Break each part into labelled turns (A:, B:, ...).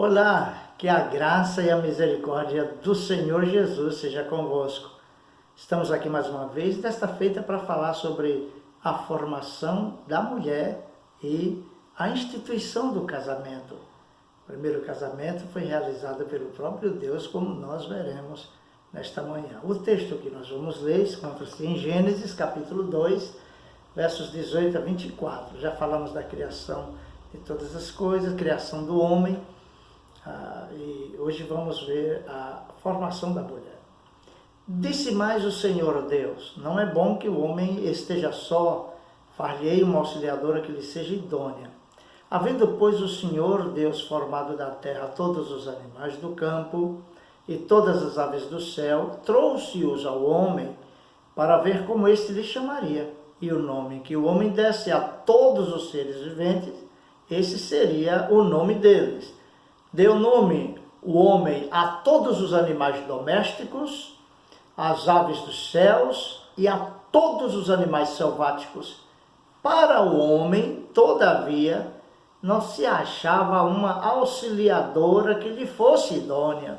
A: Olá, que a graça e a misericórdia do Senhor Jesus seja convosco. Estamos aqui mais uma vez, desta feita, para falar sobre a formação da mulher e a instituição do casamento. O primeiro casamento foi realizado pelo próprio Deus, como nós veremos nesta manhã. O texto que nós vamos ler encontra-se em Gênesis, capítulo 2, versos 18 a 24. Já falamos da criação de todas as coisas, criação do homem, e hoje vamos ver a formação da mulher. Disse mais o Senhor Deus: não é bom que o homem esteja só, far-lhe-ei uma auxiliadora que lhe seja idônea. Havendo, pois, o Senhor Deus formado da terra todos os animais do campo e todas as aves do céu, trouxe-os ao homem para ver como este lhe chamaria. E o nome que o homem desse a todos os seres viventes, esse seria o nome deles. Deu nome o homem a todos os animais domésticos, às aves dos céus e a todos os animais selváticos. Para o homem, todavia, não se achava uma auxiliadora que lhe fosse idônea.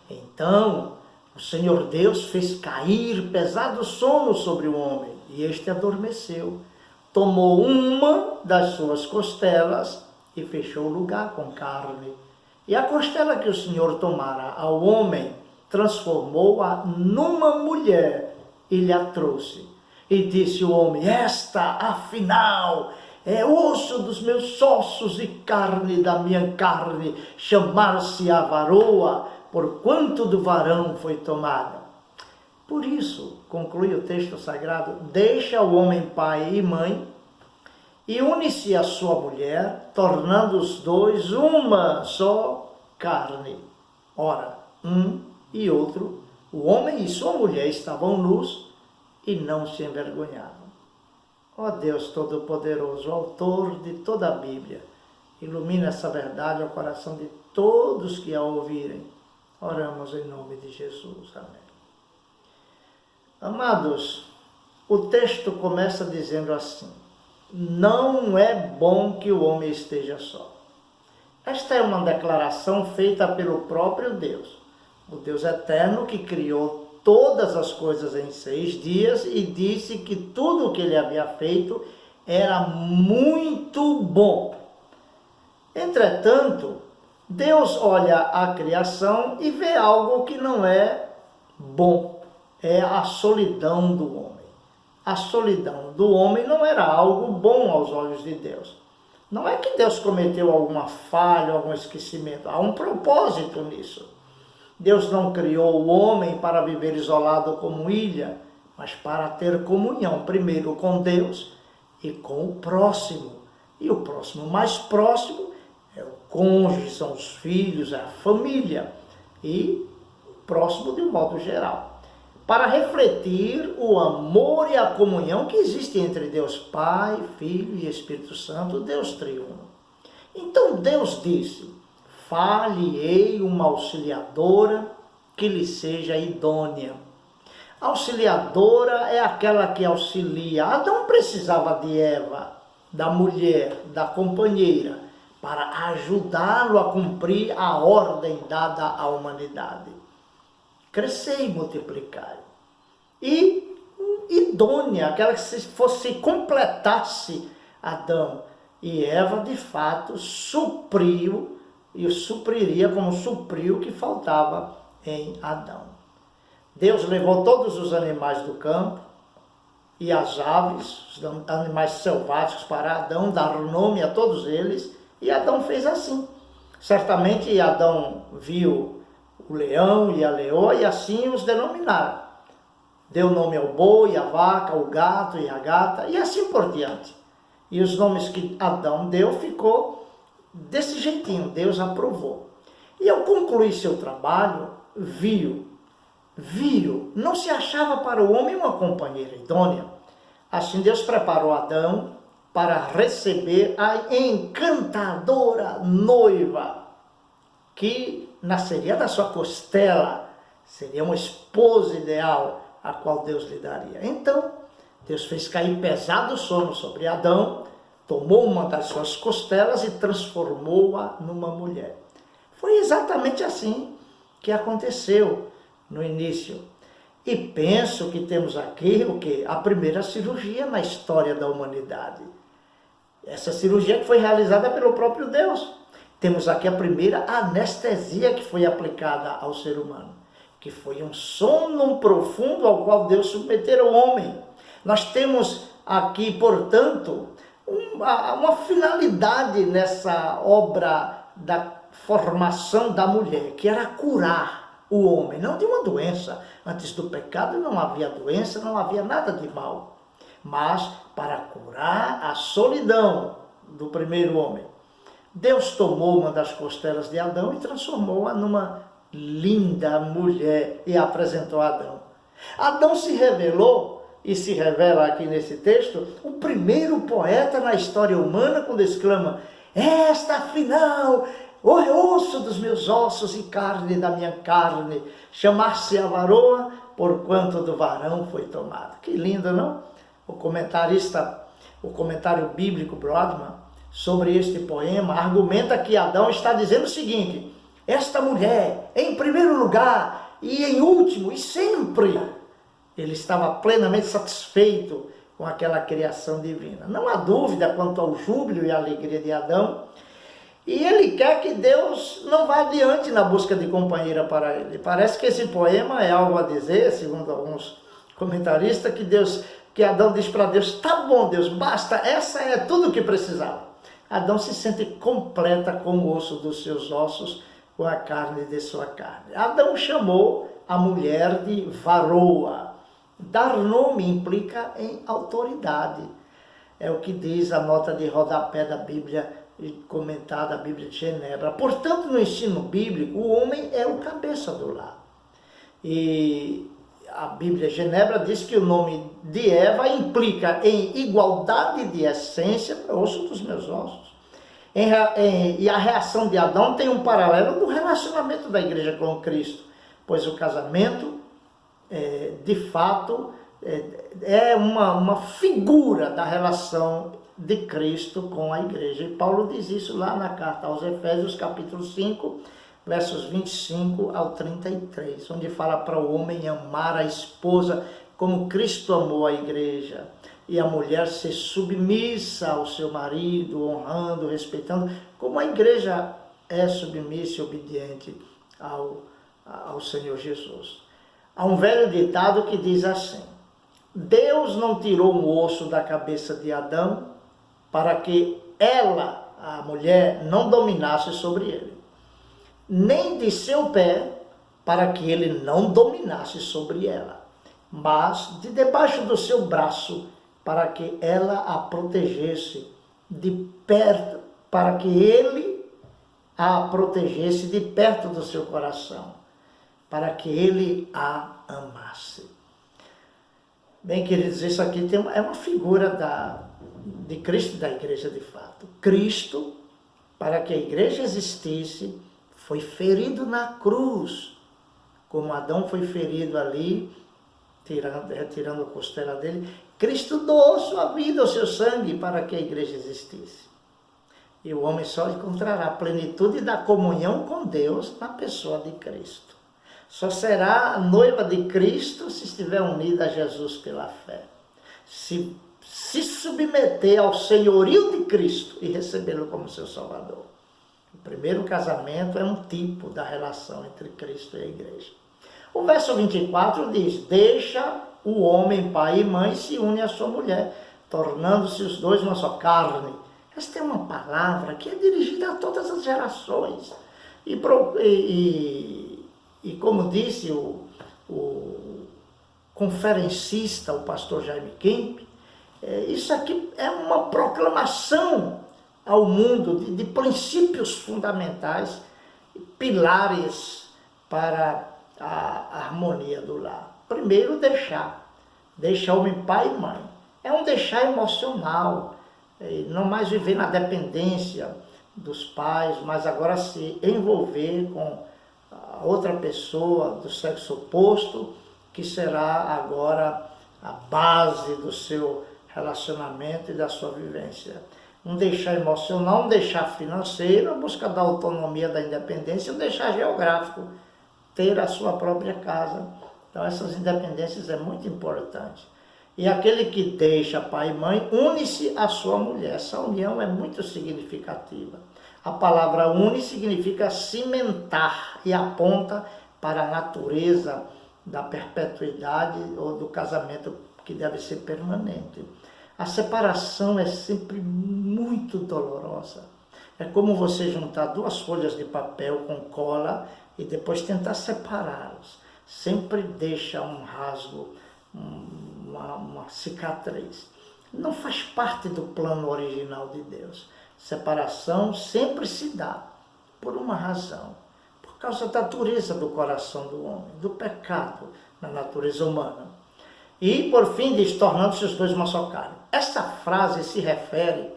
A: Então, o Senhor Deus fez cair pesado sono sobre o homem, e este adormeceu. Tomou uma das suas costelas e fechou o lugar com carne. E a costela que o Senhor tomara ao homem, transformou-a numa mulher e lhe a trouxe. E disse o homem: esta, afinal, é osso dos meus ossos e carne da minha carne, chamar-se-á varoa, porquanto do varão foi tomada. Por isso, conclui o texto sagrado, deixa o homem pai e mãe, e une-se a sua mulher, tornando os dois uma só carne. Ora, um e outro, o homem e sua mulher estavam nus e não se envergonhavam. Ó Deus Todo-Poderoso, autor de toda a Bíblia, ilumina essa verdade ao coração de todos que a ouvirem. Oramos em nome de Jesus. Amém. Amados, o texto começa dizendo assim: não é bom que o homem esteja só. Esta é uma declaração feita pelo próprio Deus, o Deus eterno que criou todas as coisas em 6 dias e disse que tudo o que ele havia feito era muito bom. Entretanto, Deus olha a criação e vê algo que não é bom. É a solidão do homem. A solidão do homem não era algo bom aos olhos de Deus. Não é que Deus cometeu alguma falha, algum esquecimento. Há um propósito nisso. Deus não criou o homem para viver isolado como ilha, mas para ter comunhão, primeiro com Deus e com o próximo. E o próximo mais próximo é o cônjuge, são os filhos, é a família. E próximo de um modo geral. Para refletir o amor e a comunhão que existe entre Deus Pai, Filho e Espírito Santo, Deus triuno. Então Deus disse: far-lhe-ei uma auxiliadora que lhe seja idônea. Auxiliadora é aquela que auxilia. Adão precisava de Eva, da mulher, da companheira, para ajudá-lo a cumprir a ordem dada à humanidade. Crescer e multiplicar. E idônea, aquela que completasse Adão. E Eva, de fato, supriu, e supriria como supriu o que faltava em Adão. Deus levou todos os animais do campo e as aves, os animais selváticos, para Adão, dar nome a todos eles, e Adão fez assim. Certamente Adão viu o leão e a leoa, e assim os denominaram. Deu nome ao boi, à vaca, ao gato e à gata, e assim por diante. E os nomes que Adão deu ficou desse jeitinho, Deus aprovou. E ao concluir seu trabalho, viu, não se achava para o homem uma companheira idônea. Assim Deus preparou Adão para receber a encantadora noiva, que nasceria da sua costela, seria uma esposa ideal, a qual Deus lhe daria. Então, Deus fez cair pesado sono sobre Adão, tomou uma das suas costelas e transformou-a numa mulher. Foi exatamente assim que aconteceu no início. E penso que temos aqui o quê? A primeira cirurgia na história da humanidade. Essa cirurgia que foi realizada pelo próprio Deus. Temos aqui a primeira anestesia que foi aplicada ao ser humano, que foi um sono profundo ao qual Deus submeteu o homem. Nós temos aqui, portanto, uma finalidade nessa obra da formação da mulher, que era curar o homem, não de uma doença. Antes do pecado não havia doença, não havia nada de mal, mas para curar a solidão do primeiro homem. Deus tomou uma das costelas de Adão e transformou-a numa linda mulher e apresentou a Adão. Adão se revelou, e se revela aqui nesse texto, o primeiro poeta na história humana quando exclama: esta afinal é osso dos meus ossos e carne da minha carne, chamar-se-á varoa, porquanto do varão foi tomado. Que lindo, não? O comentário bíblico Brodmann sobre este poema argumenta que Adão está dizendo o seguinte: esta mulher, em primeiro lugar e em último e sempre, ele estava plenamente satisfeito com aquela criação divina. Não há dúvida quanto ao júbilo e alegria de Adão. E ele quer que Deus não vá adiante na busca de companheira para ele. Parece que esse poema é algo a dizer, segundo alguns comentaristas, que Adão diz para Deus: tá bom, Deus, basta, essa é tudo o que precisava. Adão se sente completa com o osso dos seus ossos, com a carne de sua carne. Adão chamou a mulher de varoa. Dar nome implica em autoridade. É o que diz a nota de rodapé da Bíblia comentada, a Bíblia de Genebra. Portanto, no ensino bíblico, o homem é o cabeça do lar. E a Bíblia de Genebra diz que o nome de Eva implica em igualdade de essência, osso dos meus ossos. E a reação de Adão tem um paralelo do relacionamento da igreja com Cristo, pois o casamento, de fato, é uma figura da relação de Cristo com a igreja. E Paulo diz isso lá na carta aos Efésios, capítulo 5, versos 25 ao 33, onde fala para o homem amar a esposa como Cristo amou a igreja, e a mulher ser submissa ao seu marido, honrando, respeitando, como a igreja é submissa e obediente ao Senhor Jesus. Há um velho ditado que diz assim: Deus não tirou um osso da cabeça de Adão para que ela, a mulher, não dominasse sobre ele, nem de seu pé para que ele não dominasse sobre ela, mas de debaixo do seu braço para que ela a protegesse de perto, para que ele a protegesse de perto do seu coração, para que ele a amasse. Bem, queridos, isso aqui é uma figura de Cristo e da igreja de fato. Cristo, para que a igreja existisse, foi ferido na cruz, como Adão foi ferido ali, retirando a costela dele. Cristo doou sua vida, o seu sangue, para que a igreja existisse. E o homem só encontrará a plenitude da comunhão com Deus na pessoa de Cristo. Só será a noiva de Cristo se estiver unida a Jesus pela fé. Se submeter ao senhorio de Cristo e recebê-lo como seu Salvador. O primeiro casamento é um tipo da relação entre Cristo e a igreja. O verso 24 diz: deixa o homem pai e mãe e se une à sua mulher, tornando-se os dois uma só carne. Esta é uma palavra que é dirigida a todas as gerações. E como disse o conferencista, o pastor Jaime Kemp, isso aqui é uma proclamação ao mundo de princípios fundamentais, pilares para a harmonia do lar. Primeiro, deixar homem pai e mãe. É um deixar emocional, não mais viver na dependência dos pais, mas agora se envolver com a outra pessoa do sexo oposto, que será agora a base do seu relacionamento e da sua vivência. Um deixar emocional, um deixar financeiro, a busca da autonomia, da independência, um deixar geográfico, ter a sua própria casa. Então essas independências é muito importante. E aquele que deixa pai e mãe, une-se à sua mulher. Essa união é muito significativa. A palavra une significa cimentar e aponta para a natureza da perpetuidade ou do casamento que deve ser permanente. A separação é sempre muito dolorosa. É como você juntar duas folhas de papel com cola e depois tentar separá-los. Sempre deixa um rasgo, uma cicatriz. Não faz parte do plano original de Deus. Separação sempre se dá por uma razão. Por causa da dureza do coração do homem, do pecado na natureza humana. E, por fim, diz, tornando-se os dois uma só carne. Essa frase se refere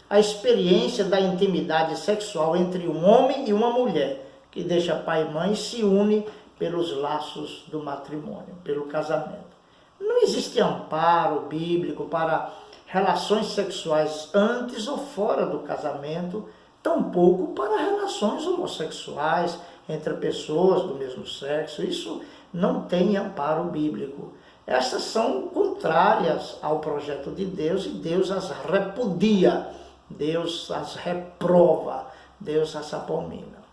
A: à experiência da intimidade sexual entre um homem e uma mulher, que deixa pai e mãe e se une pelos laços do matrimônio, pelo casamento. Não existe amparo bíblico para relações sexuais antes ou fora do casamento, tampouco para relações homossexuais entre pessoas do mesmo sexo. Isso não tem amparo bíblico. Essas são contrárias ao projeto de Deus e Deus as repudia, Deus as reprova, Deus as abomina.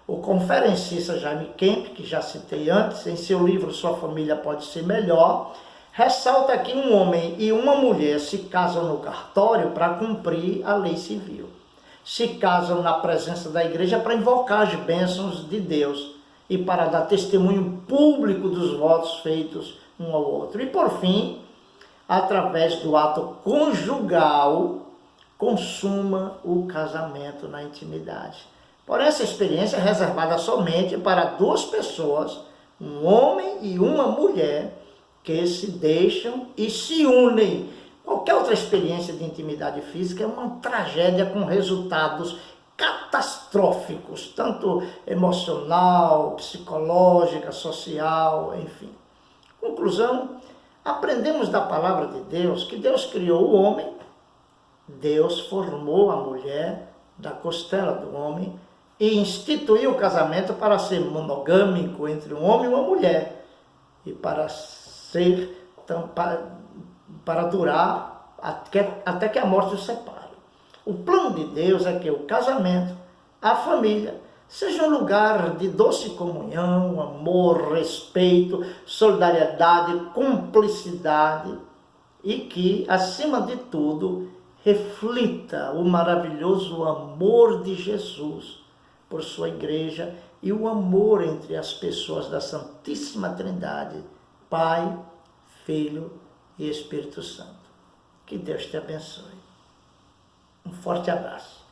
A: O conferencista Jaime Kemp, que já citei antes, em seu livro Sua Família Pode Ser Melhor, ressalta que um homem e uma mulher se casam no cartório para cumprir a lei civil. Se casam na presença da igreja para invocar as bênçãos de Deus e para dar testemunho público dos votos feitos um ao outro. E por fim, através do ato conjugal, consuma o casamento na intimidade. Porém, essa experiência é reservada somente para duas pessoas, um homem e uma mulher, que se deixam e se unem. Qualquer outra experiência de intimidade física é uma tragédia com resultados catastróficos, tanto emocional, psicológica, social, enfim. Conclusão, aprendemos da palavra de Deus que Deus criou o homem, Deus formou a mulher da costela do homem e instituiu o casamento para ser monogâmico entre um homem e uma mulher e para durar até que a morte os separe. O plano de Deus é que o casamento, a família, seja um lugar de doce comunhão, amor, respeito, solidariedade, cumplicidade e que, acima de tudo, reflita o maravilhoso amor de Jesus por sua igreja e o amor entre as pessoas da Santíssima Trindade, Pai, Filho e Espírito Santo. Que Deus te abençoe. Um forte abraço.